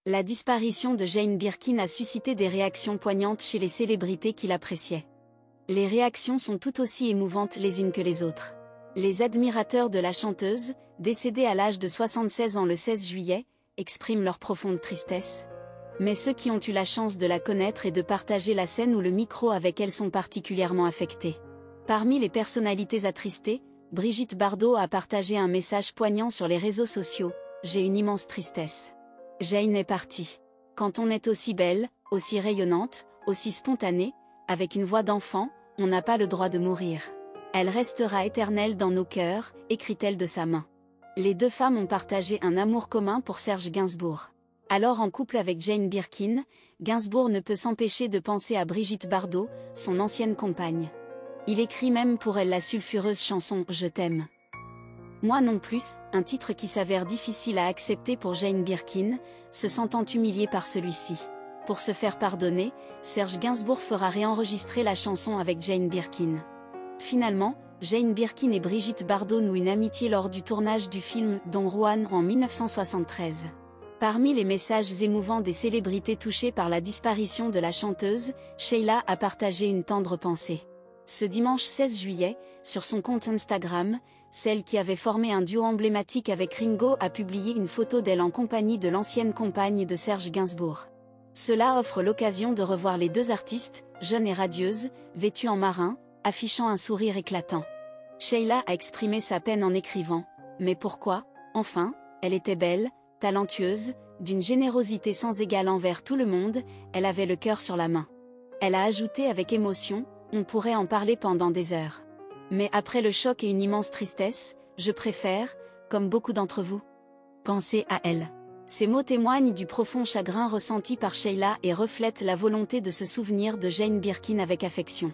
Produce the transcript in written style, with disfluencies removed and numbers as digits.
La disparition de Jane Birkin a suscité des réactions poignantes chez les célébrités qui l'appréciaient. Les réactions sont tout aussi émouvantes les unes que les autres. Les admirateurs de la chanteuse, décédée à l'âge de 76 ans le 16 juillet, expriment leur profonde tristesse. Mais ceux qui ont eu la chance de la connaître et de partager la scène ou le micro avec elle sont particulièrement affectés. Parmi les personnalités attristées, Brigitte Bardot a partagé un message poignant sur les réseaux sociaux. « J'ai une immense tristesse. Jane est partie. Quand on est aussi belle, aussi rayonnante, aussi spontanée, avec une voix d'enfant, on n'a pas le droit de mourir. Elle restera éternelle dans nos cœurs », écrit-elle de sa main. Les deux femmes ont partagé un amour commun pour Serge Gainsbourg. Alors en couple avec Jane Birkin, Gainsbourg ne peut s'empêcher de penser à Brigitte Bardot, son ancienne compagne. Il écrit même pour elle la sulfureuse chanson « Je t'aime ». Moi non plus, un titre qui s'avère difficile à accepter pour Jane Birkin, se sentant humiliée par celui-ci. Pour se faire pardonner, Serge Gainsbourg fera réenregistrer la chanson avec Jane Birkin. Finalement, Jane Birkin et Brigitte Bardot nouent une amitié lors du tournage du film Don Juan en 1973. Parmi les messages émouvants des célébrités touchées par la disparition de la chanteuse, Sheila a partagé une tendre pensée. Ce dimanche 16 juillet, sur son compte Instagram, celle qui avait formé un duo emblématique avec Ringo a publié une photo d'elle en compagnie de l'ancienne compagne de Serge Gainsbourg. Cela offre l'occasion de revoir les deux artistes, jeunes et radieuses, vêtues en marin, affichant un sourire éclatant. Sheila a exprimé sa peine en écrivant « Mais pourquoi, enfin, elle était belle, talentueuse, d'une générosité sans égale envers tout le monde, elle avait le cœur sur la main. » Elle a ajouté avec émotion « On pourrait en parler pendant des heures. Mais après le choc et une immense tristesse, je préfère, comme beaucoup d'entre vous, penser à elle. » Ces mots témoignent du profond chagrin ressenti par Sheila et reflètent la volonté de se souvenir de Jane Birkin avec affection.